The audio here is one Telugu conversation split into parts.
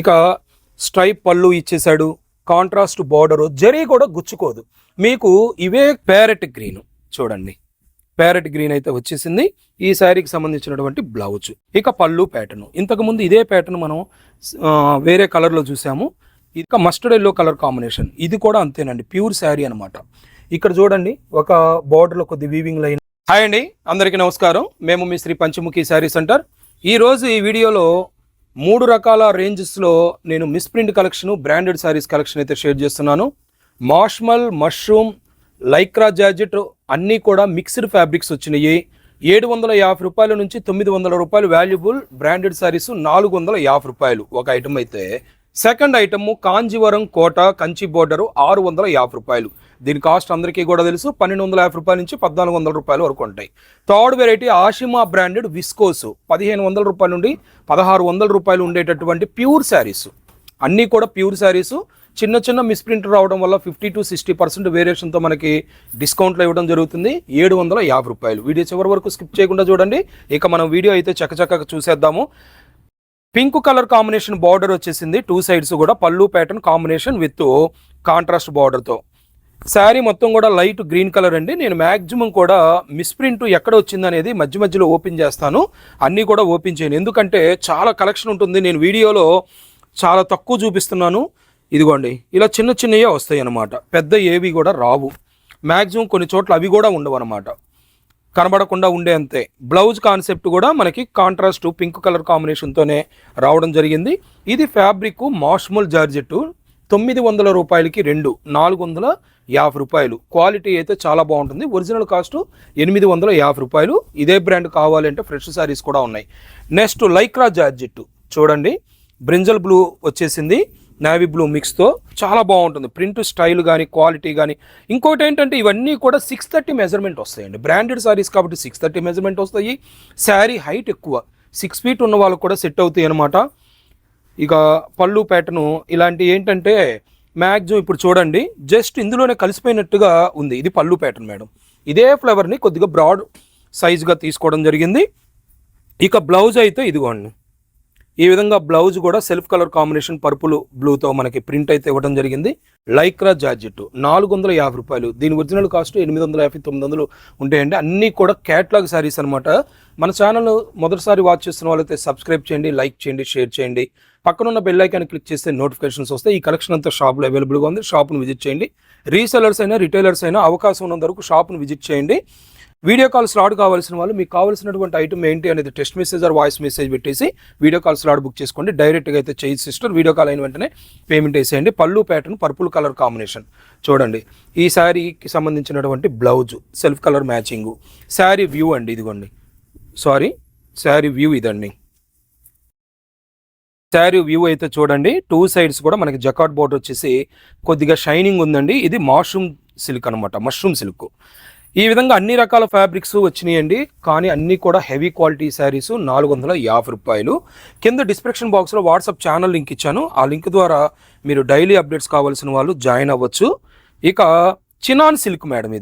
ఇక స్ట్రైప్ పళ్ళు ఇచ్చేసాడు, కాంట్రాస్ట్ బార్డరు, జరీ కూడా గుచ్చుకోదు మీకు. ఇవే ప్యారెట్ గ్రీన్ చూడండి, ప్యారెట్ గ్రీన్ అయితే వచ్చేసింది ఈ శారీకి సంబంధించినటువంటి బ్లౌజ్. ఇక పళ్ళు ప్యాటర్న్, ఇంతకుముందు ఇదే ప్యాటర్న్ మనం వేరే కలర్లో చూసాము. ఇక మస్టర్డ్ ఎల్లో కలర్ కాంబినేషన్, ఇది కూడా అంతేనండి, ప్యూర్ శారీ అనమాట. ఇక్కడ చూడండి ఒక బార్డర్లో కొద్ది వీవింగ్ లైన్. హాయ్ అండి, అందరికీ నమస్కారం. మేము మీ శ్రీ పంచముఖి శారీ సెంటర్. ఈరోజు ఈ వీడియోలో 3 రకాల రేంజెస్లో నేను misprint collection, branded saris collection అయితే షేర్ చేస్తున్నాను. మాష్మల్, మష్రూమ్, లైక్రా జార్జెట్ అన్నీ కూడా మిక్స్డ్ ఫ్యాబ్రిక్స్ వచ్చినాయి. 750 రూపాయల నుంచి 900 రూపాయలు వాల్యుబుల్ బ్రాండెడ్ శారీస్, 450 రూపాయలు ఒక ఐటమ్ అయితే. సెకండ్ ఐటమ్ కాంజీవరం కోట కంచి బోర్డరు 650 రూపాయలు. దీని కాస్ట్ అందరికీ కూడా తెలుసు, 1250 రూపాయల నుంచి 1400 రూపాయల వరకు ఉంటాయి. Third variety Ashima branded viscose 1500 రూపాయల నుండి 1600 రూపాయలు ఉండేటటువంటి ప్యూర్ శారీస్, అన్నీ కూడా ప్యూర్ శారీస్. చిన్న చిన్న మిస్ప్రింట్ రావడం వల్ల 50 to 60% వేరియేషన్తో మనకి డిస్కౌంట్లో ఇవ్వడం జరుగుతుంది. 750 రూపాయలు. వీడియో చివరి వరకు స్కిప్ చేయకుండా చూడండి. ఇక మనం వీడియో అయితే చక్కచక్కగా చూసేద్దాము. పింక్ కలర్ కాంబినేషన్ బార్డర్ వచ్చేసింది, 2 సైడ్స్ కూడా పళ్ళు ప్యాటర్న్ కాంబినేషన్ విత్ కాంట్రాస్ట్ బార్డర్తో. శారీ మొత్తం కూడా లైట్ గ్రీన్ కలర్ అండి. నేను మ్యాక్సిమం కూడా మిస్ప్రింట్ ఎక్కడ వచ్చింది అనేది మధ్య మధ్యలో ఓపెన్ చేస్తాను, అన్నీ కూడా ఓపెన్ చేయను, ఎందుకంటే చాలా కలెక్షన్ ఉంటుంది. నేను వీడియోలో చాలా తక్కువ చూపిస్తున్నాను. ఇదిగోండి ఇలా చిన్న చిన్నవే వస్తాయి అన్నమాట, పెద్ద ఏవి కూడా రావు. మ్యాక్సిమం కొన్ని చోట్ల అవి కూడా ఉండవు అనమాట, కనబడకుండా ఉండే అంతే. బ్లౌజ్ కాన్సెప్ట్ కూడా మనకి కాంట్రాస్ట్ పింక్ కలర్ కాంబినేషన్తోనే రావడం జరిగింది. ఇది ఫ్యాబ్రిక్ మాష్మల్ జార్జెట్, 900 రూపాయలకి 2, 450 రూపాయలు. క్వాలిటీ అయితే చాలా బాగుంటుంది. ఒరిజినల్ కాస్ట్ 850 రూపాయలు. ఇదే బ్రాండ్ కావాలంటే ఫ్రెష్ శారీస్ కూడా ఉన్నాయి. నెక్స్ట్ లైక్రా జార్జెట్ చూడండి, బ్రింజల్ బ్లూ వచ్చేసింది, నేవీ బ్లూ మిక్స్తో చాలా బాగుంటుంది. ప్రింట్ స్టైల్ కానీ క్వాలిటీ కానీ. ఇంకోటి ఏంటంటే ఇవన్నీ కూడా 630 మెజర్మెంట్ వస్తాయండి, బ్రాండెడ్ శారీస్ కాబట్టి 630 మెజర్మెంట్ వస్తాయి. శారీ హైట్ ఎక్కువ, 6 ఫీట్ ఉన్న వాళ్ళకు కూడా సెట్ అవుతాయి అనమాట. ఇక పళ్ళు ప్యాటర్ను ఇలాంటి ఏంటంటే మ్యాక్సిమం ఇప్పుడు చూడండి జస్ట్ ఇందులోనే కలిసిపోయినట్టుగా ఉంది. ఇది పళ్ళు ప్యాటర్న్ మేడం. ఇదే ఫ్లవర్ని కొద్దిగా బ్రాడ్ సైజుగా తీసుకోవడం జరిగింది. ఇక బ్లౌజ్ అయితే ఇదిగోండి, ఈ విధంగా బ్లౌజ్ కూడా సెల్ఫ్ కలర్ కాంబినేషన్ పర్పుల్ బ్లూతో మనకి ప్రింట్ అయితే ఇవ్వడం జరిగింది. లైక్రా జార్జెట్ 450 రూపాయలు. దీని ఒరిజినల్ కాస్ట్ 850, 900 ఉంటాయండి. అన్నీ కూడా క్యాట్లాగ్ శారీస్ అనమాట. మన ఛానల్ మొదటిసారి వాచ్ చేస్తున్న వాళ్ళైతే సబ్స్క్రైబ్ చేయండి, లైక్ చేయండి, షేర్ చేయండి. పక్కనున్న బెల్ ఐకాన్ క్లిక్ చేస్తే నోటిఫికేషన్స్ వస్తాయి. ఈ కలెక్షన్ అంతా షాప్లో అవైలబుల్గా ఉంది, షాప్ను విజిట్ చేయండి. రీసెలర్స్ అయినా రిటైలర్స్ అయినా అవకాశం ఉన్నంత వరకు షాప్ను విజిట్ చేయండి. వీడియో కాల్ స్లాట్ కావాల్సిన వాళ్ళు మీకు కావాల్సినటువంటి ఐటమ్ ఏంటి అనేది text message or voice message పెట్టేసి వీడియో కాల్ స్లాట్ బుక్ చేసుకోండి. డైరెక్ట్గా అయితే చేయి సిస్టర్, వీడియో కాల్ అయిన వెంటనే పేమెంట్ వేసేయండి. పళ్ళు ప్యాటర్న్ పర్పుల్ కలర్ కాంబినేషన్ చూడండి. ఈ శారీకి సంబంధించినటువంటి blouse self colour matching. Sari view అండి, ఇదిగోండి శారీ వ్యూ ఇదండి. శారీ వ్యూ అయితే చూడండి, 2 సైడ్స్ కూడా మనకి జకాట్ బోర్డర్ వచ్చేసి కొద్దిగా షైనింగ్ ఉందండి. ఇది మష్రూమ్ సిల్క్ అనమాట, మష్రూమ్ సిల్క్. ఈ విధంగా అన్ని రకాల ఫ్యాబ్రిక్స్ వచ్చినాయండి, కానీ అన్నీ కూడా హెవీ క్వాలిటీ శారీస్. 450 రూపాయలు. కింద డిస్క్రిప్షన్ బాక్స్లో వాట్సాప్ ఛానల్ లింక్ ఇచ్చాను, ఆ లింక్ ద్వారా మీరు డైలీ అప్డేట్స్ కావాల్సిన వాళ్ళు జాయిన్ అవ్వచ్చు. ఇక చినాన్ సిల్క్ మేడం,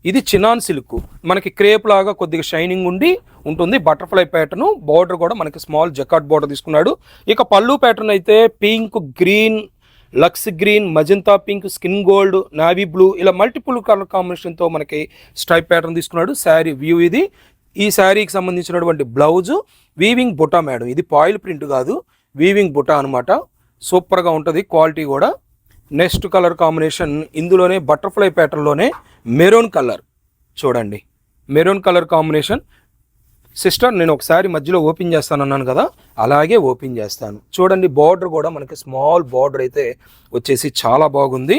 ఇది చినాన్ సిల్క్ మనకి క్రేప్ లాగా కొద్దిగా షైనింగ్ ఉండి ఉంటుంది. బటర్ఫ్లై ప్యాటర్న్, బార్డర్ కూడా మనకి స్మాల్ జకాట్ బార్డర్ తీసుకున్నాడు. ఇక పళ్ళు ప్యాటర్న్ అయితే pink, green, lux green, magenta pink, skin gold, navy blue ఇలా మల్టిపుల్ కలర్ కాంబినేషన్తో మనకి స్ట్రైప్ ప్యాటర్న్ తీసుకున్నాడు. శారీ వ్యూ ఇది. ఈ శారీకి సంబంధించినటువంటి బ్లౌజ్ వీవింగ్ బుటా మేడం. ఇది పాయిల్ ప్రింట్ కాదు, వీవింగ్ బుటా అనమాట. సూపర్గా ఉంటుంది క్వాలిటీ కూడా. నెక్స్ట్ కలర్ కాంబినేషన్ ఇందులోనే బటర్ఫ్లై ప్యాటర్న్లోనే మెరూన్ కలర్ చూడండి, మెరూన్ కలర్ కాంబినేషన్. సిస్టర్ నేను ఒకసారి మధ్యలో ఓపెన్ చేస్తానన్నాను కదా, అలాగే ఓపెన్ చేస్తాను చూడండి. బార్డర్ కూడా మనకి స్మాల్ బార్డర్ అయితే వచ్చేసి చాలా బాగుంది.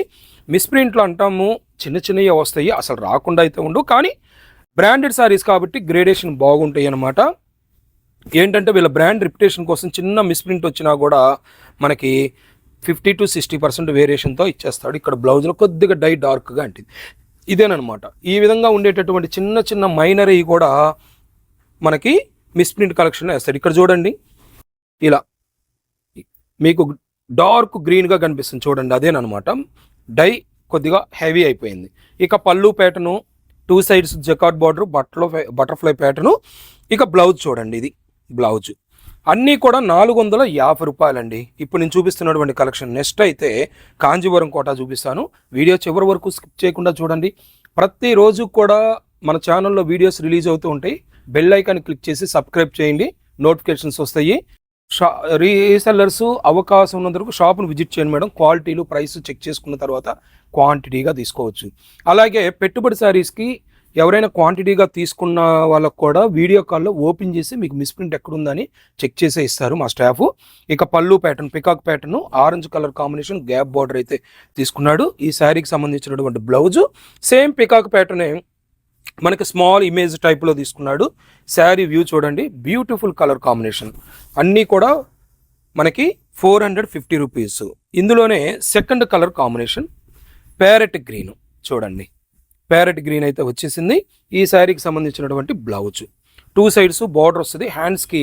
మిస్ప్రింట్లు అంటాము, చిన్న చిన్నవి వస్తాయి, అసలు రాకుండా అయితే ఉండవు, కానీ బ్రాండెడ్ శారీస్ కాబట్టి గ్రేడేషన్ బాగుంటాయి అన్నమాట. ఏంటంటే వీళ్ళ బ్రాండ్ రిప్యుటేషన్ కోసం చిన్న మిస్ప్రింట్ వచ్చినా కూడా మనకి 50 to 60% వేరియేషన్తో ఇచ్చేస్తాడు. ఇక్కడ బ్లౌజ్లో కొద్దిగా డై డార్క్గా అంటే ఇదేనమాట. ఈ విధంగా ఉండేటటువంటి చిన్న చిన్న మైనరీ కూడా మనకి మిస్ప్రింట్ కలెక్షన్ వేస్తాడు. ఇక్కడ చూడండి ఇలా మీకు డార్క్ గ్రీన్గా కనిపిస్తుంది చూడండి, అదేనమాట. డై కొద్దిగా హెవీ అయిపోయింది. ఇక పళ్ళు pattern, 2 sides జకాట్ border, butterfly pattern. ఇక బ్లౌజ్ చూడండి, ఇది బ్లౌజ్ అన్నీ కూడా 450 రూపాయలండి. ఇప్పుడు నేను చూపిస్తున్నటువంటి కలెక్షన్. నెక్స్ట్ అయితే కాంజీవరం కోట చూపిస్తాను. వీడియో చివరి వరకు స్కిప్ చేయకుండా చూడండి. ప్రతిరోజు కూడా మన ఛానల్లో వీడియోస్ రిలీజ్ అవుతూ ఉంటాయి. బెల్ ఐకాన్ క్లిక్ చేసి సబ్స్క్రైబ్ చేయండి, నోటిఫికేషన్స్ వస్తాయి. రీసెల్లర్స్ అవకాశం ఉన్నంత వరకు షాప్ను విజిట్ చేయండి మేడం. క్వాలిటీలు ప్రైస్ చెక్ చేసుకున్న తర్వాత క్వాంటిటీగా తీసుకోవచ్చు. అలాగే పెట్టుబడి శారీస్కి ఎవరైనా క్వాంటిటీగా తీసుకున్న వాళ్ళకు కూడా వీడియో కాల్లో ఓపెన్ చేసి మీకు మిస్ప్రింట్ ఎక్కడుందని చెక్ చేసే ఇస్తారు మా స్టాఫ్. ఇక పళ్ళు pattern, peacock pattern, orange colour combination, gap border అయితే తీసుకున్నాడు. ఈ శారీకి సంబంధించినటువంటి బ్లౌజు సేమ్ పికాక్ ప్యాటర్నే మనకి స్మాల్ ఇమేజ్ టైప్లో తీసుకున్నాడు. శారీ వ్యూ చూడండి, బ్యూటిఫుల్ కలర్ కాంబినేషన్. అన్నీ కూడా మనకి 450 రూపీస్. ఇందులోనే second colour combination parrot green చూడండి. ప్యారెట్ గ్రీన్ అయితే వచ్చేసింది. ఈ శారీకి సంబంధించినటువంటి బ్లౌజ్ 2 సైడ్స్ బార్డర్ వస్తుంది. హ్యాండ్స్కి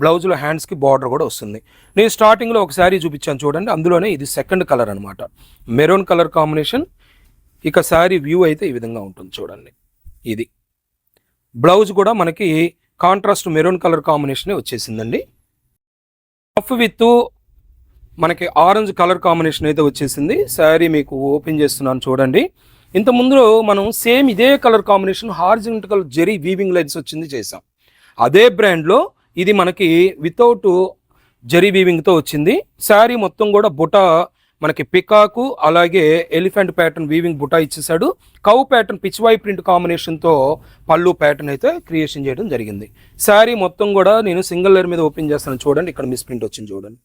బ్లౌజ్లో హ్యాండ్స్కి బార్డర్ కూడా వస్తుంది. నేను స్టార్టింగ్లో ఒక శారీ చూపించాను చూడండి, అందులోనే ఇది సెకండ్ కలర్ అనమాట, మెరూన్ కలర్ కాంబినేషన్. ఇక శారీ వ్యూ అయితే ఈ విధంగా ఉంటుంది చూడండి. ఇది బ్లౌజ్ కూడా మనకి కాంట్రాస్ట్ మెరూన్ కలర్ కాంబినేషనే వచ్చేసిందండి. పఫ్ విత్ మనకి ఆరెంజ్ కలర్ కాంబినేషన్ అయితే వచ్చేసింది. శారీ మీకు ఓపెన్ చేస్తున్నాను చూడండి. ఇంత ముందులో మనం సేమ్ ఇదే colour combination horizontal zari weaving lines వచ్చింది చేసాం. అదే బ్రాండ్లో ఇది మనకి వితౌట్ జెరీ వీవింగ్తో వచ్చింది. శారీ మొత్తం కూడా బుటా మనకి పికాకు అలాగే ఎలిఫెంట్ ప్యాటర్న్ వీవింగ్ బుటా ఇచ్చేసాడు. కౌ ప్యాటర్న్ పిచ్వై ప్రింట్ కాంబినేషన్తో పళ్ళు ప్యాటర్న్ అయితే క్రియేషన్ చేయడం జరిగింది. శారీ మొత్తం కూడా నేను సింగిల్ లేయర్ మీద ఓపెన్ చేస్తాను చూడండి. ఇక్కడ మిస్ ప్రింట్ వచ్చింది చూడండి.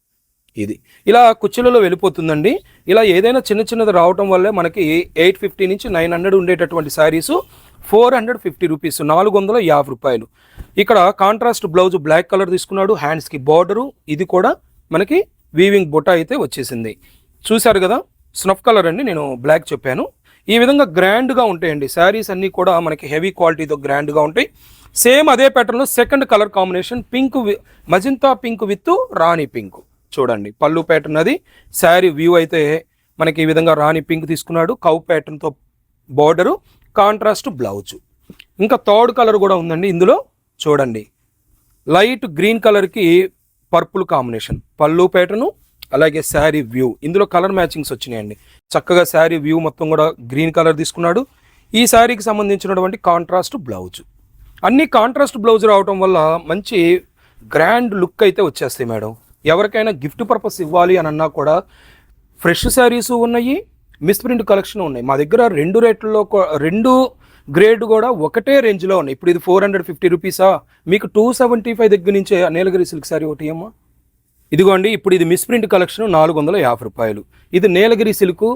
ఇది ఇలా కుచ్చులలో వెళ్ళిపోతుందండి. ఇలా ఏదైనా చిన్న చిన్నది రావటం వల్లే మనకి 850 నుంచి 900 ఉండేటటువంటి శారీస్ 450 రూపీస్, 450 రూపాయలు. ఇక్కడ కాంట్రాస్ట్ బ్లౌజ్ బ్లాక్ కలర్ తీసుకున్నాడు. హ్యాండ్స్కి బార్డరు, ఇది కూడా మనకి వీవింగ్ బుటా అయితే వచ్చేసింది. చూశారు కదా, స్నఫ్ కలర్ అండి, నేను బ్లాక్ చెప్పాను. ఈ విధంగా గ్రాండ్గా ఉంటాయండి శారీస్ అన్నీ కూడా మనకి హెవీ క్వాలిటీతో గ్రాండ్గా ఉంటాయి. సేమ్ అదే ప్యాటర్న్లో second colour combination pink, magenta pink with Rani pink చూడండి. పళ్ళు ప్యాటర్న్ అది. శారీ వ్యూ అయితే మనకి ఈ విధంగా రాణి పింక్ తీసుకున్నాడు. కౌ ప్యాటర్న్తో బార్డరు, కాంట్రాస్ట్ బ్లౌజ్. ఇంకా థర్డ్ కలర్ కూడా ఉందండి ఇందులో చూడండి. లైట్ గ్రీన్ కలర్కి పర్పుల్ కాంబినేషన్, పళ్ళు ప్యాటర్ను అలాగే శారీ వ్యూ. ఇందులో కలర్ మ్యాచింగ్స్ వచ్చినాయండి చక్కగా. శారీ వ్యూ మొత్తం కూడా గ్రీన్ కలర్ తీసుకున్నాడు. ఈ శారీకి సంబంధించినటువంటి కాంట్రాస్ట్ బ్లౌజ్. అన్ని కాంట్రాస్ట్ బ్లౌజ్ రావటం వల్ల మంచి గ్రాండ్ లుక్ అయితే వచ్చేస్తాయి మేడం. ఎవరికైనా గిఫ్ట్ పర్పస్ ఇవ్వాలి అని అన్నా కూడా ఫ్రెష్ శారీస్ ఉన్నాయి, మిస్ ప్రింట్ కలెక్షన్ ఉన్నాయి. మా దగ్గర 2 రేట్లలో 2 గ్రేడ్ కూడా ఒకటే రేంజ్లో ఉన్నాయి. ఇప్పుడు ఇది 450 రూపీసా, మీకు 275 దగ్గర నుంచే నీలగిరి సిల్క్ శారీ ఒకటి అమ్మా. ఇదిగోండి, ఇప్పుడు ఇది మిస్ ప్రింట్ కలెక్షన్ 450 రూపాయలు. ఇది నీలగిరి సిల్క్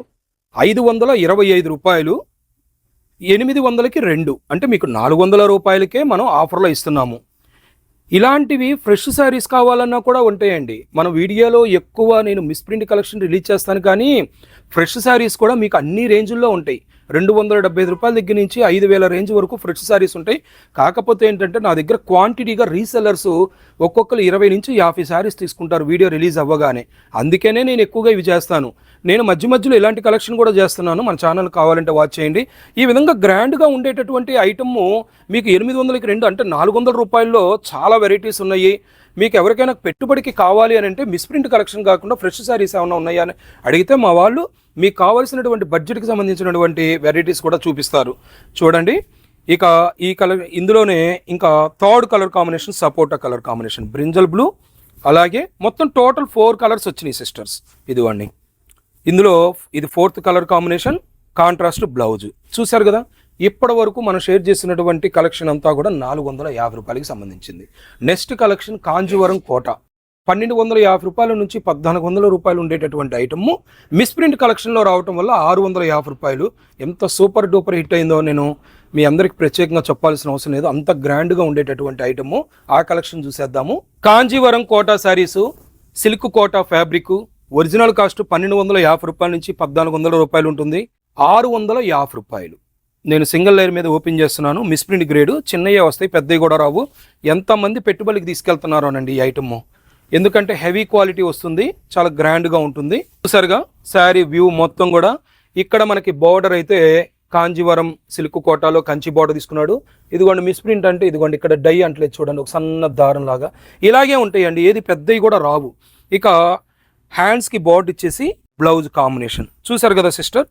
525 రూపాయలు. 800కి 2 అంటే మీకు 400 రూపాయలకే మనం ఆఫర్లో ఇస్తున్నాము. ఇలాంటివి ఫ్రెష్ శారీస్ కావాలన్నా కూడా ఉంటాయండి. మన వీడియోలో ఎక్కువ నేను మిస్ ప్రింట్ కలెక్షన్ రిలీజ్ చేస్తాను, కానీ ఫ్రెష్ శారీస్ కూడా మీకు అన్ని రేంజుల్లో ఉంటాయి. 275 రూపాయల దగ్గర నుంచి 5000 రేంజ్ వరకు ఫ్రెష్ శారీస్ ఉంటాయి. కాకపోతే ఏంటంటే నా దగ్గర క్వాంటిటీగా రీసెల్లర్స్ ఒక్కొక్కరు 20 నుంచి 50 శారీస్ తీసుకుంటారు వీడియో రిలీజ్ అవ్వగానే. అందుకనే నేను ఎక్కువగా ఇవి చేస్తాను. నేను మధ్య మధ్యలో ఇలాంటి కలెక్షన్ కూడా చేస్తున్నాను. మన ఛానల్ కావాలంటే వాచ్ చేయండి. ఈ విధంగా గ్రాండ్గా ఉండేటటువంటి ఐటమ్ మీకు 800కి 2 అంటే 400 రూపాయల్లో చాలా వెరైటీస్ ఉన్నాయి. మీకు ఎవరికైనా పెట్టుబడికి కావాలి అని అంటే మిస్ ప్రింట్ కలెక్షన్ కాకుండా ఫ్రెష్ శారీస్ ఏమైనా ఉన్నాయా అని అడిగితే మా వాళ్ళు మీకు కావాల్సినటువంటి బడ్జెట్కి సంబంధించినటువంటి వెరైటీస్ కూడా చూపిస్తారు చూడండి. ఇక ఈ కలర్ ఇందులోనే ఇంకా థర్డ్ కలర్ కాంబినేషన్ సపోటా కలర్ కాంబినేషన్, బ్రింజల్ బ్లూ, అలాగే మొత్తం టోటల్ 4 కలర్స్ వచ్చినాయి సిస్టర్స్. ఇదిగోండి, ఇందులో ఇది 4th colour combination, contrast blouse. చూసారు కదా, ఇప్పటి వరకు మనం షేర్ చేసినటువంటి కలెక్షన్ అంతా కూడా 450 రూపాయలకి సంబంధించింది. నెక్స్ట్ కలెక్షన్ కాంజీవరం కోట 1250 రూపాయల నుంచి 1400 రూపాయలు ఉండేటటువంటి ఐటమ్ మిస్ ప్రింట్ కలెక్షన్లో రావటం వల్ల 650 రూపాయలు. ఎంత సూపర్ డూపర్ హిట్ అయిందో నేను మీ అందరికి ప్రత్యేకంగా చెప్పాల్సిన అవసరం లేదు. అంత గ్రాండ్గా ఉండేటటువంటి ఐటమ్. ఆ కలెక్షన్ చూసేద్దాము. Kanjeevaram Kota saris, silk Kota fabric, original cost 1250 రూపాయల నుంచి 1400 రూపాయలు ఉంటుంది. 650 రూపాయలు. నేను సింగిల్ లేయర్ మీద ఓపెన్ చేస్తున్నాను. మిస్ ప్రింట్ గ్రేడ్, చిన్నయ్యే వస్తాయి, పెద్దవి కూడా రావు. ఎంతమంది పెట్టుబడికి తీసుకెళ్తున్నారో అనండి ఈ ఐటమ్. ఎందుకంటే హెవీ క్వాలిటీ వస్తుంది, చాలా గ్రాండ్గా ఉంటుంది. చూసారుగా శారీ వ్యూ మొత్తం కూడా. ఇక్కడ మనకి బార్డర్ అయితే కాంజీవరం సిల్క్ కోటాలో కంచి బార్డర్ తీసుకున్నాడు. ఇదిగోండి మిస్ ప్రింట్ అంటే ఇదిగోండి ఇక్కడ డై అంటలేదు చూడండి, ఒక సన్న దారం లాగా ఇలాగే ఉంటాయండి, ఏది పెద్దవి కూడా రావు. ఇక హ్యాండ్స్కి బార్డర్ ఇచ్చేసి బ్లౌజ్ కాంబినేషన్ చూసారు కదా సిస్టర్,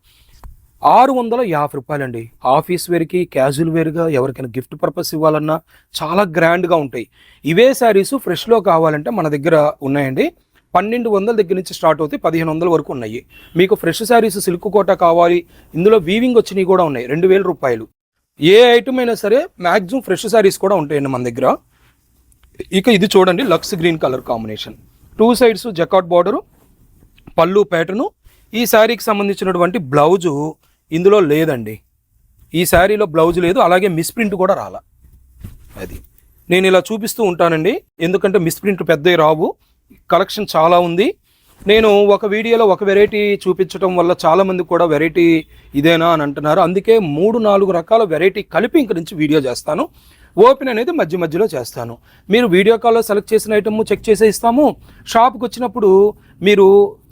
650 రూపాయలండి. ఆఫీస్ వేర్కి క్యాజువల్ వేర్గా ఎవరికైనా గిఫ్ట్ పర్పస్ ఇవ్వాలన్నా చాలా గ్రాండ్గా ఉంటాయి. ఇవే శారీస్ ఫ్రెష్లో కావాలంటే మన దగ్గర ఉన్నాయండి. 1200 దగ్గర నుంచి స్టార్ట్ అవుతాయి, 1500 వరకు ఉన్నాయి. మీకు ఫ్రెష్ శారీస్ సిల్క్ కోట కావాలి, ఇందులో వీవింగ్ వచ్చినవి కూడా ఉన్నాయి, 2000 రూపాయలు. ఏ ఐటమ్ అయినా సరే మ్యాక్సిమం ఫ్రెష్ శారీస్ కూడా ఉంటాయండి మన దగ్గర. ఇక ఇది చూడండి లక్స్ గ్రీన్ కలర్ కాంబినేషన్, 2 సైడ్స్ జకాట్ బార్డరు, పళ్ళు ప్యాటర్ను. ఈ శారీకి సంబంధించినటువంటి బ్లౌజు ఇందులో లేదండి, ఈ శారీలో బ్లౌజ్ లేదు, అలాగే మిస్ప్రింట్ కూడా రాలా. అది నేను ఇలా చూపిస్తూ ఉంటానండి, ఎందుకంటే మిస్ప్రింట్ పెద్దవి రావు, కలెక్షన్ చాలా ఉంది. నేను ఒక వీడియోలో ఒక వెరైటీ చూపించడం వల్ల చాలామంది కూడా వెరైటీ ఇదేనా అని అంటున్నారు. అందుకే 3-4 రకాల వెరైటీ కలిపి ఇంక నుంచి వీడియో చేస్తాను. ఓపెన్ అనేది మధ్య మధ్యలో చేస్తాను. మీరు వీడియో కాల్లో సెలెక్ట్ చేసిన ఐటమ్ చెక్ చేసే ఇస్తాము. షాప్కి వచ్చినప్పుడు మీరు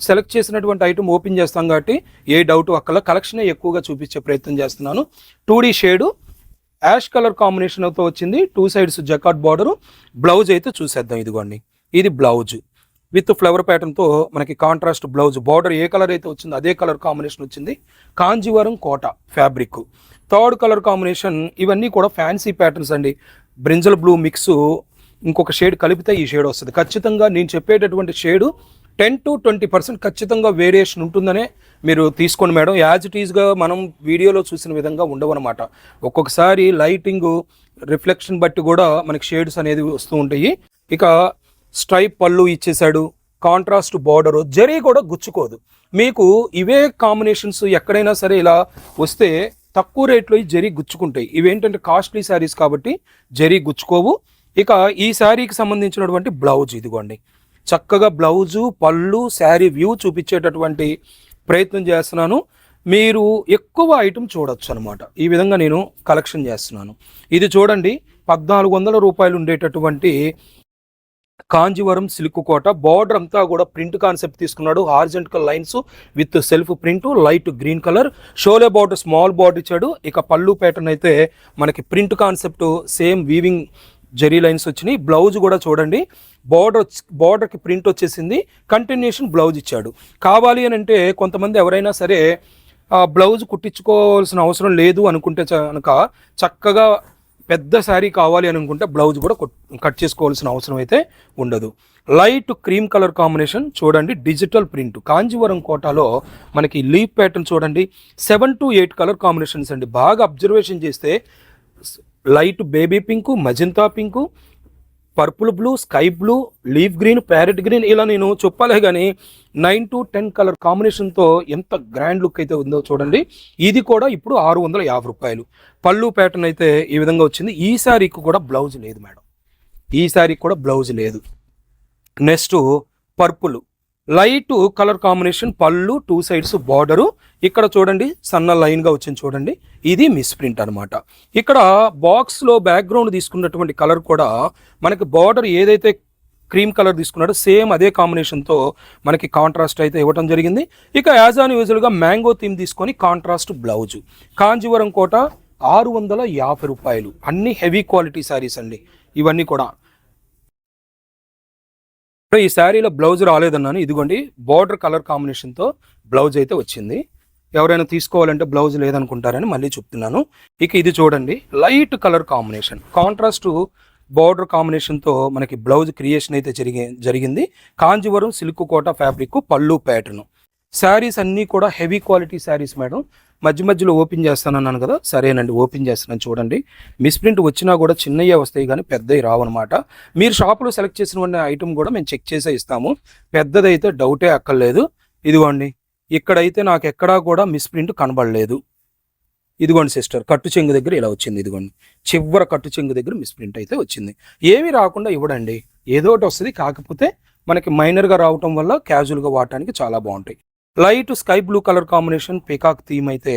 సెలెక్ట్ చేసినటువంటి ఐటమ్ ఓపెన్ చేస్తాం కాబట్టి ఏ డౌట్ అక్కడ కలెక్షనే ఎక్కువగా చూపించే ప్రయత్నం చేస్తున్నాను. 2D షేడు యాష్ కలర్ కాంబినేషన్తో వచ్చింది, 2 సైడ్స్ జకాట్ బార్డరు. బ్లౌజ్ అయితే చూసేద్దాం. ఇదిగోండి ఇది బ్లౌజ్ విత్ ఫ్లవర్ ప్యాటర్న్తో మనకి కాంట్రాస్ట్ బ్లౌజ్, బార్డర్ ఏ కలర్ అయితే వచ్చిందో అదే కలర్ కాంబినేషన్ వచ్చింది. కాంజీవరం కోట ఫ్యాబ్రిక్, 3rd కలర్ కాంబినేషన్. ఇవన్నీ కూడా ఫ్యాన్సీ ప్యాటర్న్స్ అండి. బ్రింజల్ బ్లూ మిక్స్ ఇంకొక షేడ్ కలిపితే ఈ షేడ్ వస్తుంది. ఖచ్చితంగా నేను చెప్పేటటువంటి షేడు 10 to 20% ఖచ్చితంగా వేరియేషన్ ఉంటుందనే మీరు తీసుకోండి మేడం. యాజ్ ఇట్ ఈజ్గా మనం వీడియోలో చూసిన విధంగా ఉండవన్నమాట. ఒక్కొక్కసారి లైటింగ్ రిఫ్లెక్షన్ బట్టి కూడా మనకి షేడ్స్ అనేది వస్తూ ఉంటాయి. ఇక స్ట్రైప్ పళ్ళు ఇచ్చేసాడు, కాంట్రాస్ట్ బార్డరు, జరీ కూడా గుచ్చుకోదు. మీకు ఇవే కాంబినేషన్స్ ఎక్కడైనా సరే ఇలా వస్తే తక్కువ రేట్లో ఈ జరీ గుచ్చుకుంటాయి. ఇవేంటంటే కాస్ట్లీ శారీస్ కాబట్టి జరీ గుచ్చుకోవు. ఇక ఈ శారీకి సంబంధించినటువంటి బ్లౌజ్ ఇదిగోండి, చక్కగా బ్లౌజు పళ్ళు శారీ వ్యూ చూపించేటటువంటి ప్రయత్నం చేస్తున్నాను. మీరు ఎక్కువ ఐటమ్ చూడొచ్చు అనమాట. ఈ విధంగా నేను కలెక్షన్ చేస్తున్నాను. ఇది చూడండి 1400 రూపాయలు ఉండేటటువంటి కాంజీవరం సిల్క్ కోట. బార్డర్ అంతా కూడా ప్రింట్ కాన్సెప్ట్ తీసుకున్నాడు, horizontal lines with self print, light green colour, Sholay border small border ఇచ్చాడు. ఇక పళ్ళు ప్యాటర్న్ అయితే మనకి print concept same weaving zari lines వచ్చినాయి. బ్లౌజ్ కూడా చూడండి, బార్డర్కి ప్రింట్ వచ్చేసింది, కంటిన్యూషన్ బ్లౌజ్ ఇచ్చాడు. కావాలి అని అంటే కొంతమంది ఎవరైనా సరే బ్లౌజ్ కుట్టించుకోవాల్సిన అవసరం లేదు అనుకుంటే కనుక చక్కగా పెద్ద శారీ కావాలి అని అనుకుంటే బ్లౌజ్ కూడా కట్ చేసుకోవాల్సిన అవసరం అయితే ఉండదు. లైట్ క్రీమ్ కలర్ కాంబినేషన్ చూడండి, డిజిటల్ ప్రింట్ కాంజీవరం కోటాలో మనకి లీఫ్ ప్యాటర్న్ చూడండి, 7 to 8 కలర్ కాంబినేషన్స్ అండి. బాగా అబ్జర్వేషన్ చేస్తే light baby pink, magenta pink, purple blue, sky blue, leaf green, parrot green, ఇలా నేను చెప్పాలే కానీ 9 to 10 కలర్ కాంబినేషన్తో ఎంత గ్రాండ్ లుక్ అయితే ఉందో చూడండి. ఇది కూడా ఇప్పుడు 650 రూపాయలు. పళ్ళు ప్యాటర్న్ అయితే ఈ విధంగా వచ్చింది. ఈ శారీకి కూడా బ్లౌజ్ లేదు మేడం, ఈ శారీకి కూడా బ్లౌజ్ లేదు. Next purple light colour combination, పళ్ళు 2 సైడ్స్ బార్డరు. ఇక్కడ చూడండి సన్న లైన్గా వచ్చింది చూడండి, ఇది మిస్ ప్రింట్ అనమాట. ఇక్కడ బాక్స్లో బ్యాక్గ్రౌండ్ తీసుకున్నటువంటి కలర్ కూడా మనకి బార్డర్ ఏదైతే క్రీమ్ కలర్ తీసుకున్నాడో సేమ్ అదే కాంబినేషన్తో మనకి కాంట్రాస్ట్ అయితే ఇవ్వటం జరిగింది. ఇక యాజ్ ఆన్ యూజువల్గా మ్యాంగో థీమ్ తీసుకొని కాంట్రాస్ట్ బ్లౌజు. కాంజీవరం కోట 650 రూపాయలు. అన్ని హెవీ క్వాలిటీ శారీస్ అండి ఇవన్నీ కూడా. ఈ శారీలో బ్లౌజ్ రాలేదన్నాను, ఇదిగోండి బార్డర్ కలర్ కాంబినేషన్తో బ్లౌజ్ అయితే వచ్చింది. ఎవరైనా తీసుకోవాలంటే బ్లౌజ్ లేదనుకుంటారని మళ్ళీ చెప్తున్నాను. ఇక ఇది చూడండి light colour combination, contrast border కాంబినేషన్తో మనకి బ్లౌజ్ క్రియేషన్ అయితే జరిగింది. కాంజీవరం సిల్క్ కోట ఫ్యాబ్రిక్, పళ్ళు ప్యాటర్న్. శారీస్ అన్నీ కూడా హెవీ క్వాలిటీ శారీస్ మేడం. మధ్య మధ్యలో ఓపెన్ చేస్తానన్నాను కదా, సరేనండి ఓపెన్ చేస్తున్నాను చూడండి. మిస్ప్రింట్ వచ్చినా కూడా చిన్నయ్యే వస్తాయి కానీ పెద్దవి రావన్నమాట. మీరు షాపులో సెలెక్ట్ చేసిన ఐటమ్ కూడా మేము చెక్ చేసే ఇస్తాము, పెద్దదైతే డౌటే అక్కర్లేదు. ఇదిగోండి ఇక్కడైతే నాకు ఎక్కడా కూడా మిస్ప్రింట్ కనబడలేదు. ఇదిగోండి సిస్టర్ కట్టు చెంగు దగ్గర ఇలా వచ్చింది, ఇదిగోండి చివర కట్టు చెంగు దగ్గర మిస్ప్రింట్ అయితే వచ్చింది. ఏమీ రాకుండా ఇవ్వడండి, ఏదో ఒకటి వస్తుంది. కాకపోతే మనకి మైనర్గా రావటం వల్ల క్యాజువల్గా వాడటానికి చాలా బాగుంటాయి. Light sky blue colour combination peacock theme అయితే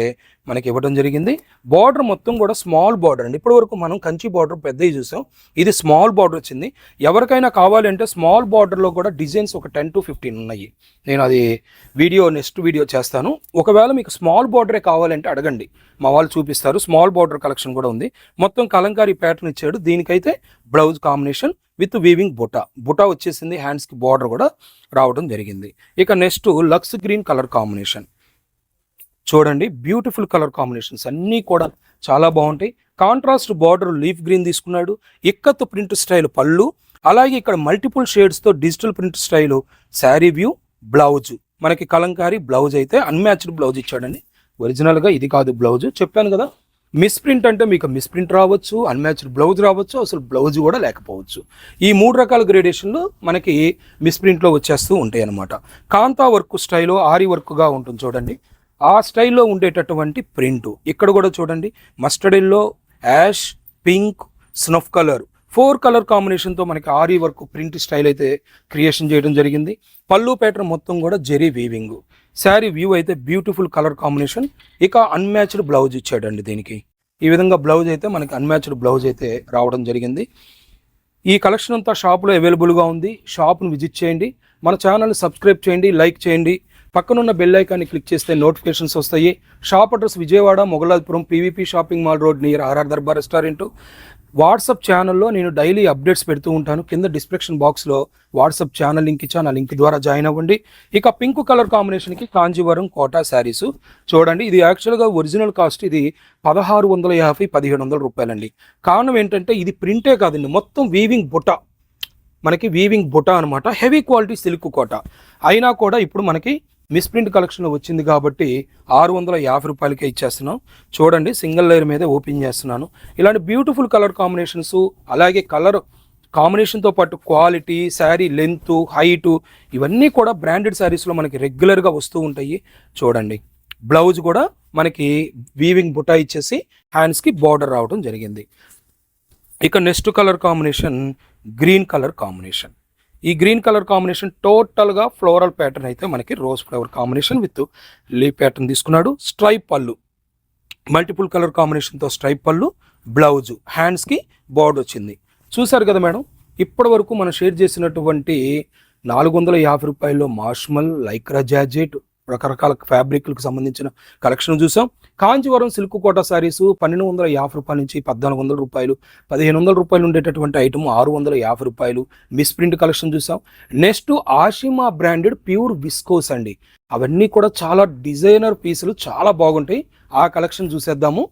మనకి ఇవ్వడం జరిగింది. బార్డర్ మొత్తం కూడా స్మాల్ బార్డర్ అండి. ఇప్పటి వరకు మనం కంచి బార్డర్ పెద్దవి చూసాం, ఇది స్మాల్ బార్డర్ వచ్చింది. ఎవరికైనా కావాలంటే స్మాల్ బార్డర్లో కూడా డిజైన్స్ ఒక 10 to 15 ఉన్నాయి. నేను అది నెక్స్ట్ వీడియో చేస్తాను. ఒకవేళ మీకు స్మాల్ బార్డరే కావాలంటే అడగండి, మా వాళ్ళు చూపిస్తారు. స్మాల్ బార్డర్ కలెక్షన్ కూడా ఉంది. మొత్తం కలంకారీ ప్యాటర్న్ ఇచ్చాడు. దీనికైతే blouse combination with weaving buta వచ్చేసింది. హ్యాండ్స్కి బార్డర్ కూడా రావడం జరిగింది. ఇక next lux green colour combination చూడండి. బ్యూటిఫుల్ కలర్ కాంబినేషన్స్ అన్నీ కూడా చాలా బాగుంటాయి. కాంట్రాస్ట్ బార్డర్ లీఫ్ గ్రీన్ తీసుకున్నాడు. ఇక్కత్ ప్రింట్ స్టైల్ పళ్ళు, అలాగే ఇక్కడ మల్టిపుల్ షేడ్స్తో digital print style sari view. Blouse మనకి కలంకారీ బ్లౌజ్ అయితే అన్మ్యాచ్డ్ బ్లౌజ్ ఇచ్చాడండి. ఒరిజినల్గా ఇది కాదు బ్లౌజ్, చెప్పాను కదా. మిస్ప్రింట్ అంటే మీకు మిస్ప్రింట్ రావచ్చు, అన్మ్యాచ్డ్ బ్లౌజ్ రావచ్చు, అసలు బ్లౌజ్ కూడా లేకపోవచ్చు. ఈ 3 రకాల గ్రేడేషన్లు మనకి మిస్ప్రింట్లో వచ్చేస్తూ ఉంటాయి అన్నమాట. కాంతా వర్క్ స్టైల్లో ఆరి వర్క్గా ఉంటుంది చూడండి. ఆ స్టైల్లో ఉండేటటువంటి ప్రింట్ ఇక్కడ కూడా చూడండి. Mustard yellow, ash, pink, snuff colour 4 colour కాంబినేషన్తో మనకి ఆరి వర్క్ ప్రింట్ స్టైల్ అయితే క్రియేషన్ చేయడం జరిగింది. పళ్ళు ప్యాటర్న్ మొత్తం కూడా జెరీ వీవింగ్. శారీ వ్యూ అయితే బ్యూటిఫుల్ కలర్ కాంబినేషన్. ఇక అన్మ్యాచ్డ్ బ్లౌజ్ ఇచ్చాడండి దీనికి. ఈ విధంగా బ్లౌజ్ అయితే మనకి అన్మ్యాచ్డ్ బ్లౌజ్ అయితే రావడం జరిగింది. ఈ కలెక్షన్ అంతా షాప్లో అవైలబుల్గా ఉంది. షాప్ను విజిట్ చేయండి. మన ఛానల్ని సబ్స్క్రైబ్ చేయండి, లైక్ చేయండి. పక్కనున్న బెల్ ఐకాన్ని క్లిక్ చేస్తే నోటిఫికేషన్స్ వస్తాయి. Shop address Vijayawada Mogalapuram PVP shopping mall road near RR Darbar restaurant. WhatsApp ఛానల్లో నేను డైలీ అప్డేట్స్ పెడుతూ ఉంటాను. కింద డిస్క్రిప్షన్ బాక్స్లో వాట్సాప్ ఛానల్ లింక్ ఇచ్చాను, ఆ లింక్ ద్వారా జాయిన్ అవ్వండి. ఇక పింక్ కలర్ కాంబినేషన్కి కాంజీవరం కోటా శారీస్ చూడండి. ఇది యాక్చువల్గా ఒరిజినల్ కాస్ట్ ఇది 1650 1700 రూపాయలండి. కారణం ఏంటంటే ఇది ప్రింటే కాదండి, మొత్తం వీవింగ్ బుటా, మనకి వీవింగ్ బుటా అనమాట. హెవీ క్వాలిటీ సిల్క్ కోట అయినా కూడా ఇప్పుడు మనకి మిస్ప్రింట్ కలెక్షన్లో వచ్చింది కాబట్టి 650 రూపాయలకే ఇచ్చేస్తున్నాం. చూడండి, సింగిల్ లేయర్ మీద ఓపెన్ చేస్తున్నాను. ఇలాంటి బ్యూటిఫుల్ కలర్ కాంబినేషన్స్, అలాగే కలర్ కాంబినేషన్తో పాటు క్వాలిటీ, శారీ లెంత్, హైటు ఇవన్నీ కూడా బ్రాండెడ్ శారీస్లో మనకి రెగ్యులర్గా వస్తూ ఉంటాయి. చూడండి, బ్లౌజ్ కూడా మనకి వీవింగ్ బుటా ఇచ్చేసి హ్యాండ్స్కి బార్డర్ రావడం జరిగింది. ఇక next colour combination green colour combination. ఈ గ్రీన్ కలర్ కాంబినేషన్ టోటల్గా ఫ్లోరల్ ప్యాటర్న్ అయితే మనకి rose flower combination with leaf pattern తీసుకున్నాడు. స్ట్రైప్ పళ్ళు, మల్టిపుల్ కలర్ కాంబినేషన్తో స్ట్రైప్ పళ్ళు, బ్లౌజ్, హ్యాండ్స్కి బార్డర్ వచ్చింది. చూసారు కదా మేడం, ఇప్పటి వరకు మనం షేర్ చేసినటువంటి 450 రూపాయల్లో మాష్మల్, లైక్రా జార్జెట్, రకరకాల ఫ్యాబ్రిక్లకు సంబంధించిన కలెక్షన్ చూసాం. కాంజీవరం సిల్క్ కోటా శారీస్ 1250 రూపాయల నుంచి 1400 రూపాయలు, 1500 రూపాయలు ఉండేటటువంటి ఐటమ్ 650 రూపాయలు మిస్ప్రింట్ కలెక్షన్ చూసాం. Next Ashima branded pure viscose అండి. అవన్నీ కూడా చాలా డిజైనర్ పీసులు, చాలా బాగుంటాయి. ఆ కలెక్షన్ చూసేద్దాము.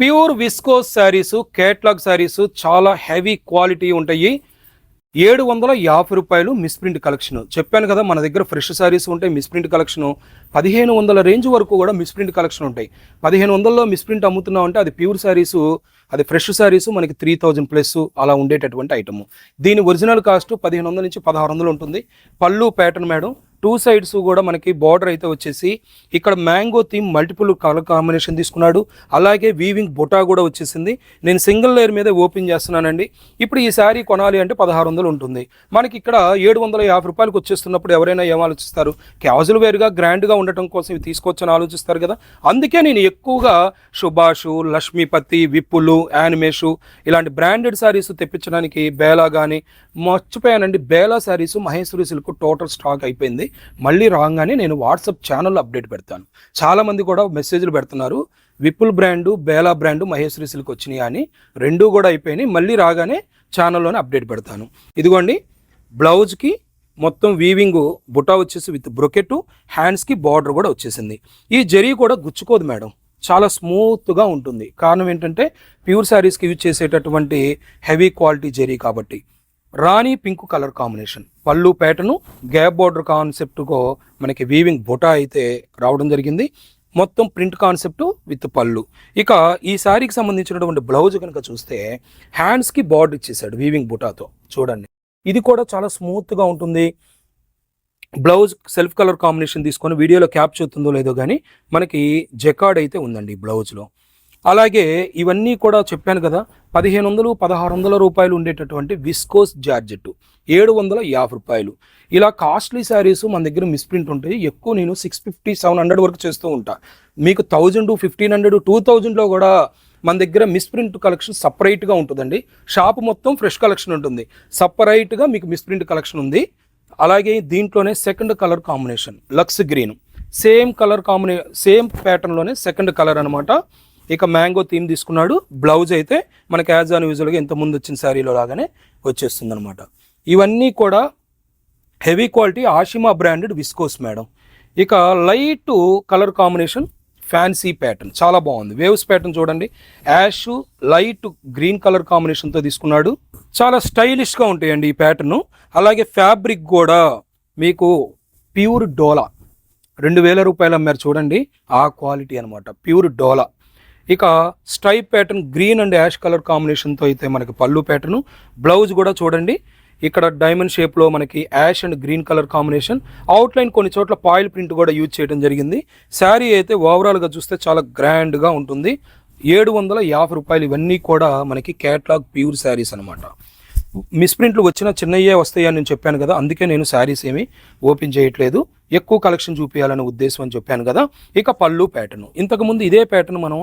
Pure viscose saris, catalogue saris చాలా హెవీ క్వాలిటీ ఉంటాయి. 750 రూపాయలు మిస్ప్రింట్ కలెక్షన్. చెప్పాను కదా మన దగ్గర ఫ్రెష్ శారీస్ ఉంటాయి. మిస్ప్రింట్ కలెక్షన్ 1500 రేంజ్ వరకు కూడా మిస్ప్రింట్ కలెక్షన్ ఉంటాయి. 1500లో మిస్ప్రింట్ అమ్ముతున్నాం అంటే అది ప్యూర్ శారీస్, అది ఫ్రెష్ శారీస్ మనకి 3000 ప్లస్ అలా ఉండేటటువంటి ఐటమ్. దీని ఒరిజినల్ కాస్ట్ 1500 నుంచి 1600 ఉంటుంది. పళ్ళు ప్యాటర్న్ మేడం, 2 సైడ్స్ కూడా మనకి బార్డర్ అయితే వచ్చేసి ఇక్కడ mango theme multiple colour combination తీసుకున్నాడు. అలాగే వీవింగ్ బుటా కూడా వచ్చేసింది. నేను సింగిల్ లేయర్ మీద ఓపెన్ చేస్తున్నానండి. ఇప్పుడు ఈ శారీ కొనాలి అంటే 1600 ఉంటుంది. మనకి ఇక్కడ 750 రూపాయలకు వచ్చేస్తున్నప్పుడు ఎవరైనా ఏం ఆలోచిస్తారు? క్యాజువల్ వేర్గా గ్రాండ్గా ఉండటం కోసం ఇవి తీసుకొచ్చని ఆలోచిస్తారు కదా. అందుకే నేను ఎక్కువగా సుభాషు, లక్ష్మీపతి, విప్పులు, యానిమేషు ఇలాంటి బ్రాండెడ్ శారీస్ తెప్పించడానికి బేలా కానీ మర్చిపోయానండి. Bela saris Maheshwari silk total stock అయిపోయింది. మళ్ళీ రాగానే నేను వాట్సాప్ ఛానల్లో అప్డేట్ పెడతాను. చాలామంది కూడా మెసేజ్లు పెడుతున్నారు, Vipul brand, Bela brand, Maheshwari silk వచ్చినాయి అని. రెండూ కూడా అయిపోయినాయి. మళ్ళీ రాగానే ఛానల్లోనే అప్డేట్ పెడతాను. ఇదిగోండి, బ్లౌజ్కి మొత్తం వీవింగ్ బుటా వచ్చేసి విత్ బ్రొకెట్, హ్యాండ్స్కి బార్డర్ కూడా వచ్చేసింది. ఈ జరీ కూడా గుచ్చుకోదు మేడం, చాలా స్మూత్గా ఉంటుంది. కారణం ఏంటంటే ప్యూర్ శారీస్కి యూజ్ చేసేటటువంటి హెవీ క్వాలిటీ జరీ కాబట్టి. రాణి పింక్ కలర్ కాంబినేషన్, పళ్ళు ప్యాటర్ను, గ్యాప్ బార్డర్ కాన్సెప్ట్తో మనకి వీవింగ్ బుటా అయితే రావడం జరిగింది. మొత్తం ప్రింట్ కాన్సెప్ట్ విత్ పళ్ళు. ఇక ఈ శారీకి సంబంధించినటువంటి బ్లౌజ్ కనుక చూస్తే హ్యాండ్స్కి బార్డర్ ఇచ్చేసాడు వీవింగ్ బుటాతో. చూడండి, ఇది కూడా చాలా స్మూత్గా ఉంటుంది. బ్లౌజ్ సెల్ఫ్ కలర్ కాంబినేషన్ తీసుకొని వీడియోలో క్యాప్చర్ అవుతుందో లేదో కానీ మనకి జకార్డ్ అయితే ఉందండి బ్లౌజ్లో. అలాగే ఇవన్నీ కూడా చెప్పాను కదా, 1500 1600 రూపాయలు ఉండేటటువంటి విస్కోస్ జార్జెట్ 750 రూపాయలు. ఇలా కాస్ట్లీ శారీస్ మన దగ్గర మిస్ప్రింట్ ఉంటాయి. ఎక్కువ నేను 650 700 వరకు చేస్తూ ఉంటా. మీకు 1000 1500 2000లో కూడా మన దగ్గర మిస్ప్రింట్ కలెక్షన్ సపరేట్గా ఉంటుందండి. షాప్ మొత్తం ఫ్రెష్ కలెక్షన్ ఉంటుంది, సపరేట్గా మీకు మిస్ప్రింట్ కలెక్షన్ ఉంది. అలాగే దీంట్లోనే సెకండ్ కలర్ కాంబినేషన్ లక్స్ గ్రీన్, సేమ్ కలర్ సేమ్ ప్యాటర్న్లోనే సెకండ్ కలర్ అనమాట. ఇక మ్యాంగో థీమ్ తీసుకున్నాడు. బ్లౌజ్ అయితే మనకి యాజ్ ఆన్ యూజువల్గా ఇంత ముందు వచ్చిన శారీలో లాగానే వచ్చేస్తుంది అనమాట. ఇవన్నీ కూడా heavy quality Ashima branded viscose madam. ఇక light colour combination fancy pattern చాలా బాగుంది. వేవ్స్ ప్యాటర్న్ చూడండి, యాష్ లైట్ గ్రీన్ కలర్ కాంబినేషన్తో తీసుకున్నాడు. చాలా స్టైలిష్గా ఉంటాయండి ఈ ప్యాటర్ను. అలాగే ఫ్యాబ్రిక్ కూడా మీకు ప్యూర్ డోలా 2000 రూపాయలు అమ్మారు చూడండి, ఆ క్వాలిటీ అనమాట, ప్యూర్ డోలా. ఇక stripe pattern green and ash colour కాంబినేషన్తో అయితే మనకి పళ్ళు ప్యాటర్ను. బ్లౌజ్ కూడా చూడండి, ఇక్కడ డైమండ్ షేప్లో మనకి ash and green colour combination. Outline కొన్ని చోట్ల పాయిల్ ప్రింట్ కూడా యూజ్ చేయడం జరిగింది. శారీ అయితే ఓవరాల్గా చూస్తే చాలా గ్రాండ్గా ఉంటుంది. 750 రూపాయలు. ఇవన్నీ కూడా మనకి క్యాట్లాగ్ ప్యూర్ శారీస్ అనమాట. మిస్ప్రింట్లు వచ్చిన చిన్నయ్యే వస్తాయని నేను చెప్పాను కదా, అందుకే నేను శారీస్ ఏమి ఓపెన్ చేయట్లేదు, ఎక్కువ కలెక్షన్ చూపించాలనే ఉద్దేశం అని చెప్పాను కదా. ఇక పళ్ళు ప్యాటర్న్, ఇంతకుముందు ఇదే ప్యాటర్న్ మనం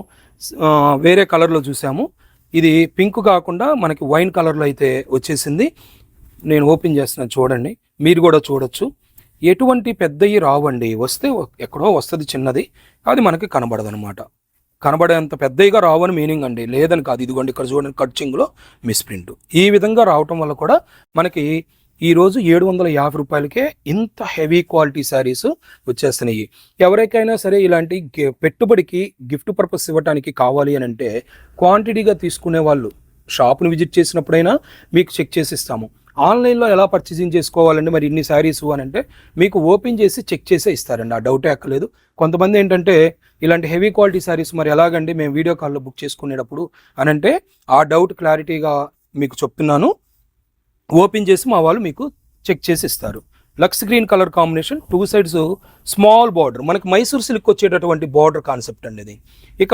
వేరే కలర్లో చూసాము. ఇది పింక్ కాకుండా మనకి వైన్ కలర్లో అయితే వచ్చేసింది. నేను ఓపెన్ చేస్తున్నాను చూడండి, మీరు కూడా చూడొచ్చు. ఎటువంటి పెద్దవి రావండి, వస్తే ఎక్కడో వస్తుంది చిన్నది, అది మనకి కనబడదు అనమాట. కనబడేంత పెద్దగా రావని మీనింగ్ అండి, లేదని కాదు. ఇదిగోండి ఇక్కడ చూడండి, కట్చింగ్లో మిస్ప్రింట్ ఈ విధంగా రావటం వల్ల కూడా మనకి ఈరోజు 750 రూపాయలకే ఇంత హెవీ క్వాలిటీ శారీస్ వచ్చేస్తున్నాయి. ఎవరికైనా సరే ఇలాంటి పెట్టుబడికి గిఫ్ట్ పర్పస్ ఇవ్వడానికి కావాలి అని అంటే క్వాంటిటీగా తీసుకునే వాళ్ళు షాప్ను విజిట్ చేసినప్పుడైనా మీకు చెక్ చేసి ఇస్తాము. ఆన్లైన్లో ఎలా పర్చేసింగ్ చేసుకోవాలండి మరి ఇన్ని శారీస్ అని అంటే మీకు ఓపెన్ చేసి చెక్ చేసే ఇస్తారండి, ఆ డౌటే ఎక్కలేదు. కొంతమంది ఏంటంటే ఇలాంటి హెవీ క్వాలిటీ శారీస్ మరి ఎలాగండి మేము వీడియో కాల్లో బుక్ చేసుకునేటప్పుడు అని అంటే ఆ డౌట్ క్లారిటీగా మీకు చెప్తున్నాను. ఓపెన్ చేసి మా వాళ్ళు మీకు చెక్ చేసి ఇస్తారు. Lux green colour combination, 2 sides small border, మనకి మైసూర్ సిల్క్ వచ్చేటటువంటి బార్డర్ కాన్సెప్ట్ అండి ఇది. ఇక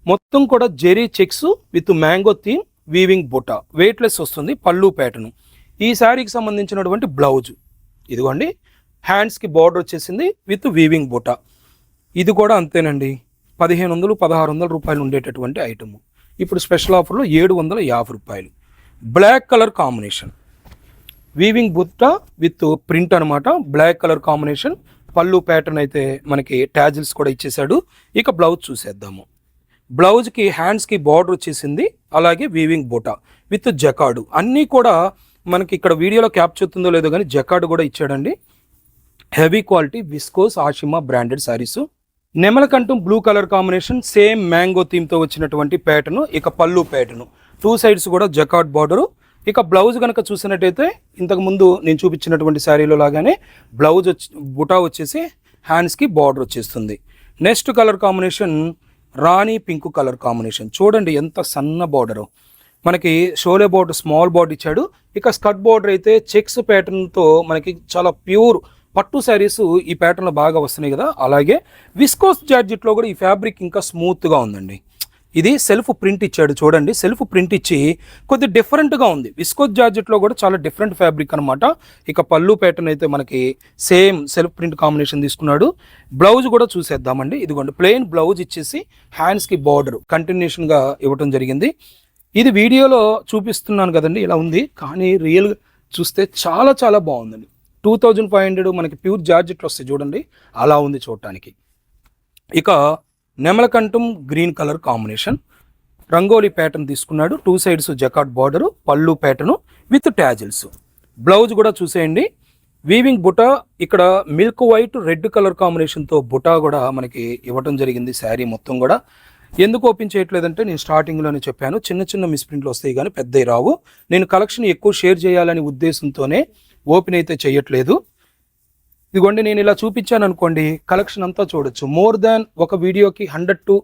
మొత్తం కూడా zari checks with mango theme weaving buta, weightless వస్తుంది. పళ్ళు ప్యాటర్న్. ఈ శారీకి సంబంధించినటువంటి బ్లౌజ్ ఇదిగోండి, హ్యాండ్స్కి బార్డర్ వచ్చేసింది విత్ వీవింగ్ బుటా. ఇది కూడా అంతేనండి, 1500 1600 రూపాయలు ఉండేటటువంటి ఐటమ్ ఇప్పుడు స్పెషల్ ఆఫర్లో 750 రూపాయలు. Black colour combination, weaving butta with print అనమాట, బ్లాక్ కలర్ కాంబినేషన్. పళ్ళు ప్యాటర్న్ అయితే మనకి ట్యాజిల్స్ కూడా ఇచ్చేసాడు. ఇక బ్లౌజ్ చూసేద్దాము. బ్లౌజ్కి హ్యాండ్స్కి బార్డర్ వచ్చేసింది, అలాగే వీవింగ్ బుటా విత్ జకార్డు. అన్నీ కూడా మనకి ఇక్కడ వీడియోలో క్యాప్చర్ అవుతుందో లేదో కానీ జకార్డు కూడా ఇచ్చాడండి. Heavy quality viscose Ashima branded saris. నెమలకంఠం blue colour combination, same mango థీమ్తో వచ్చినటువంటి ప్యాటర్ను. ఇక పళ్ళు ప్యాటర్ను, 2 సైడ్స్ కూడా జకార్డ్ బార్డరు. ఇక బ్లౌజ్ కనుక చూసినట్టయితే ఇంతకుముందు నేను చూపించినటువంటి శారీలో లాగానే బ్లౌజ్ బుటా వచ్చేసి హ్యాండ్స్కి బార్డర్ వచ్చేస్తుంది. నెక్స్ట్ కలర్ కాంబినేషన్ రాణి పింక్ కలర్ కాంబినేషన్. చూడండి ఎంత సన్న బార్డరు, మనకి షోలే బార్డర్ స్మాల్ బార్డర్ ఇచ్చాడు. ఇక స్కర్ట్ బార్డర్ అయితే చెక్స్ ప్యాటర్న్తో మనకి చాలా ప్యూర్ పట్టు శారీస్ ఈ ప్యాటర్న్లో బాగా వస్తున్నాయి కదా. అలాగే విస్కోస్ జార్జెట్లో కూడా ఈ ఫ్యాబ్రిక్ ఇంకా స్మూత్గా ఉందండి. ఇది సెల్ఫ్ ప్రింట్ ఇచ్చాడు చూడండి, సెల్ఫ్ ప్రింట్ ఇచ్చి కొద్ది డిఫరెంట్గా ఉంది. విస్కోస్ జార్జెట్లో కూడా చాలా డిఫరెంట్ ఫ్యాబ్రిక్ అనమాట. ఇక పళ్ళు ప్యాటర్న్ అయితే మనకి సేమ్ సెల్ఫ్ ప్రింట్ కాంబినేషన్ తీసుకున్నాడు. బ్లౌజ్ కూడా చూసేద్దామండి. ఇదిగోండి ప్లెయిన్ బ్లౌజ్ ఇచ్చేసి హ్యాండ్స్కి బార్డర్ కంటిన్యూషన్గా ఇవ్వటం జరిగింది. ఇది వీడియోలో చూపిస్తున్నాను కదండి ఇలా ఉంది, కానీ రియల్గా చూస్తే చాలా చాలా బాగుందండి. 2500 మనకి ప్యూర్ జార్జెట్లు వస్తాయి చూడండి, అలా ఉంది చూడటానికి. ఇక నెమలకంఠం green colour combination, rangoli pattern తీసుకున్నాడు. 2 సైడ్స్ జకార్డ్ బార్డరు, పళ్ళు ప్యాటర్ను విత్ ట్యాజిల్స్. బ్లౌజ్ కూడా చూసేయండి, వీవింగ్ బుటా. ఇక్కడ మిల్క్ వైట్ రెడ్ కలర్ కాంబినేషన్తో బుటా కూడా మనకి ఇవ్వటం జరిగింది. శారీ మొత్తం కూడా ఎందుకు ఓపెన్ చేయట్లేదంటే నేను స్టార్టింగ్లోనే చెప్పాను, చిన్న చిన్న మిస్ప్రింట్లు వస్తాయి కానీ పెద్దవి రావు. నేను కలెక్షన్ ఎక్కువ షేర్ చేయాలనే ఉద్దేశంతోనే ఓపెన్ అయితే చేయట్లేదు. ఇదిగోండి నేను ఇలా చూపించాను అనుకోండి, కలెక్షన్ అంతా చూడొచ్చు. మోర్ దాన్ ఒక వీడియోకి 100 to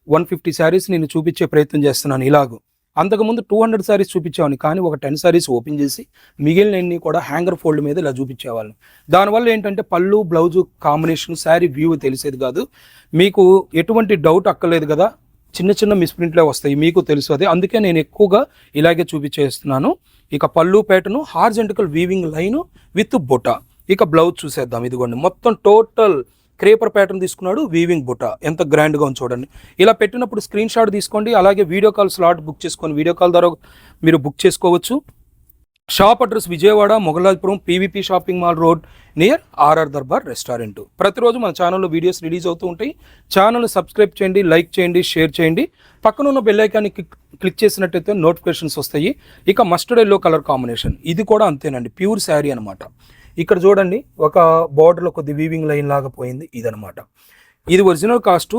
150 శారీస్ నేను చూపించే ప్రయత్నం చేస్తున్నాను. ఇలాగూ అంతకుముందు 200 శారీస్ చూపించేవాడిని, కానీ ఒక 10 శారీస్ ఓపెన్ చేసి మిగిలినన్ని కూడా హ్యాంగర్ ఫోల్డ్ మీద ఇలా చూపించేవాళ్ళని. దానివల్ల ఏంటంటే పళ్ళు బ్లౌజు కాంబినేషన్ శారీ వ్యూ తెలిసేది కాదు, మీకు ఎటువంటి డౌట్ అక్కర్లేదు కదా. చిన్న చిన్న మిస్ప్రింట్లే వస్తాయి, మీకు తెలుసు అది, అందుకే నేను ఎక్కువగా ఇలాగే చూపించేస్తున్నాను. ఇక పళ్ళు ప్యాటర్న్ హార్జెంటికల్ వీవింగ్ లైన్ విత్ బుట్ట. ఇక బ్లౌజ్ చూసేద్దాం. ఇదిగోండి మొత్తం టోటల్ క్రేపర్ ప్యాటర్న్ తీసుకున్నాడు, వీవింగ్ బుట్ట ఎంత గ్రాండ్గా ఉంది చూడండి. ఇలా పెట్టినప్పుడు స్క్రీన్ షాట్ తీసుకోండి, అలాగే వీడియో కాల్ స్లాట్ బుక్ చేసుకొని వీడియో కాల్ ద్వారా మీరు బుక్ చేసుకోవచ్చు. Shop address Vijayawada Mogalrajpuram PVP shopping mall road near RR Darbar restaurant. ప్రతిరోజు మన ఛానల్లో వీడియోస్ రిలీజ్ అవుతూ ఉంటాయి. ఛానల్ని సబ్స్క్రైబ్ చేయండి, లైక్ చేయండి, షేర్ చేయండి. పక్కన ఉన్న బెల్ ఐకాన్ని క్లిక్ చేసినట్టయితే నోటిఫికేషన్స్ వస్తాయి. ఇక మస్టర్డ్ ఎల్లో కలర్ కాంబినేషన్, ఇది కూడా అంతేనండి, ప్యూర్ శారీ అనమాట. ఇక్కడ చూడండి ఒక బార్డర్లో కొద్ది వీవింగ్ లైన్ లాగా పోయింది, ఇదనమాట. ఇది ఒరిజినల్ కాస్ట్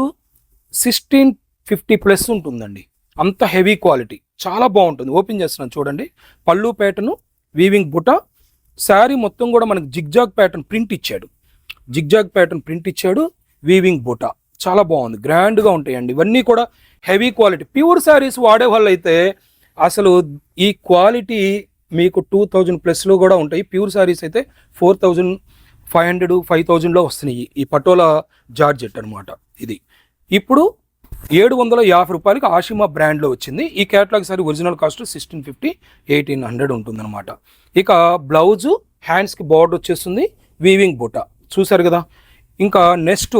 1650+ ఉంటుందండి. అంత హెవీ క్వాలిటీ, చాలా బాగుంటుంది. ఓపెన్ చేస్తున్నాను చూడండి. పళ్ళు ప్యాటర్న్ వీవింగ్ బుట్ట, శారీ మొత్తం కూడా మనకి జిగ్జాగ్ ప్యాటర్న్ ప్రింట్ ఇచ్చాడు, జిగ్జాగ్ ప్యాటర్న్ ప్రింట్ ఇచ్చాడు, వీవింగ్ బుట్ట చాలా బాగుంది, గ్రాండ్గా ఉంటాయండి. ఇవన్నీ కూడా హెవీ క్వాలిటీ. ప్యూర్ శారీస్ వాడే వాళ్ళు అయితే అసలు ఈ క్వాలిటీ మీకు 2000+ కూడా ఉంటాయి. ప్యూర్ శారీస్ అయితే 4500 5000లో వస్తున్నాయి. ఈ పటోలా జార్జెట్ అనమాట ఇది. ఇప్పుడు 750 రూపాయలకి ఆషిమా బ్రాండ్లో వచ్చింది. ఈ క్యాటలాగ్ సారీ ఒరిజినల్ కాస్ట్ 1650 1800 ఉంటుందన్నమాట. ఇక బ్లౌజు హ్యాండ్స్కి బార్డర్ వచ్చేస్తుంది, వీవింగ్ బుట్ట చూసారు కదా. ఇంకా నెక్స్ట్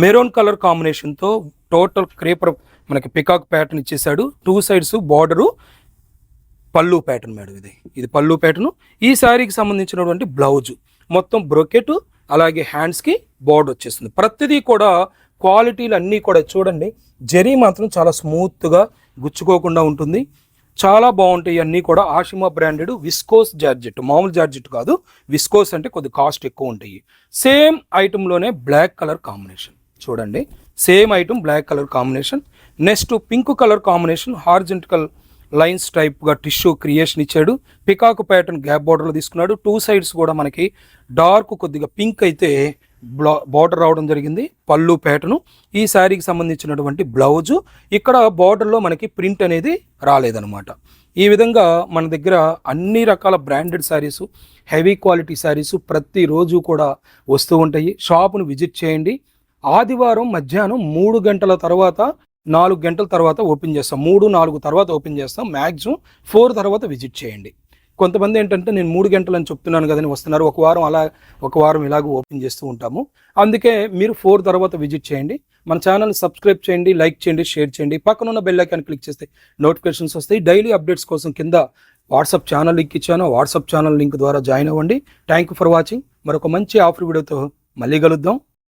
మెరూన్ కలర్ కాంబినేషన్తో టోటల్ క్రేపర్ మనకి పికాక్ ప్యాటర్న్ ఇచ్చేసాడు. 2 సైడ్స్ బార్డరు, పళ్ళు ప్యాటర్న్ మేడం, ఇది పళ్ళు ప్యాటర్న్. ఈ శారీకి సంబంధించినటువంటి బ్లౌజు మొత్తం బ్రొకెట్, అలాగే హ్యాండ్స్కి బార్డర్ వచ్చేస్తుంది. ప్రతిదీ కూడా క్వాలిటీలు అన్నీ కూడా చూడండి, జరీ మాత్రం చాలా స్మూత్గా గుచ్చుకోకుండా ఉంటుంది, చాలా బాగుంటాయి అన్నీ కూడా. ఆషిమా బ్రాండెడ్ విస్కోస్ జార్జెట్, మామూలు జార్జెట్ కాదు, విస్కోస్ అంటే కొద్ది కాస్ట్ ఎక్కువ ఉంటాయి. సేమ్ ఐటెంలోనే బ్లాక్ కలర్ కాంబినేషన్ చూడండి, same item black colour combination. Next pink colour combination, horizontal lines టైప్గా టిష్యూ క్రియేషన్ ఇచ్చాడు, పికాక్ ప్యాటర్న్ గ్యాప్ బార్డర్లో తీసుకున్నాడు. 2 సైడ్స్ కూడా మనకి డార్క్ కొద్దిగా పింక్ అయితే బార్డర్ రావడం జరిగింది. పళ్ళు ప్యాటర్ను, ఈ శారీకి సంబంధించినటువంటి బ్లౌజు. ఇక్కడ బార్డర్లో మనకి ప్రింట్ అనేది రాలేదనమాట. ఈ విధంగా మన దగ్గర అన్ని రకాల branded saris, heavy quality saris ప్రతిరోజు కూడా వస్తూ ఉంటాయి. షాపును విజిట్ చేయండి. ఆదివారం మధ్యాహ్నం 3 గంటల తర్వాత 4 గంటల తర్వాత ఓపెన్ చేస్తాం, 3 4 తర్వాత ఓపెన్ చేస్తాం. మ్యాక్సిమం 4 తర్వాత విజిట్ చేయండి. కొంతమంది ఏంటంటే నేను 3 గంటలని చెప్తున్నాను కదని వస్తున్నారు, ఒక వారం ఇలాగ ఓపెన్ చేస్తూ ఉంటాము. అందుకే మీరు 4 తర్వాత విజిట్ చేయండి. మన ఛానల్ని సబ్స్క్రైబ్ చేయండి, లైక్ చేయండి, షేర్ చేయండి. పక్కన ఉన్న బెల్ ఐకాన్ క్లిక్ చేస్తే నోటిఫికేషన్స్ వస్తాయి. డైలీ అప్డేట్స్ కోసం కింద వాట్సాప్ ఛానల్ లింక్ ఇచ్చాను, వాట్సాప్ ఛానల్ లింక్ ద్వారా జాయిన్ అవ్వండి. Thank you for watching. మరొక మంచి ఆఫర్ వీడియోతో మళ్ళీ కలుద్దాం.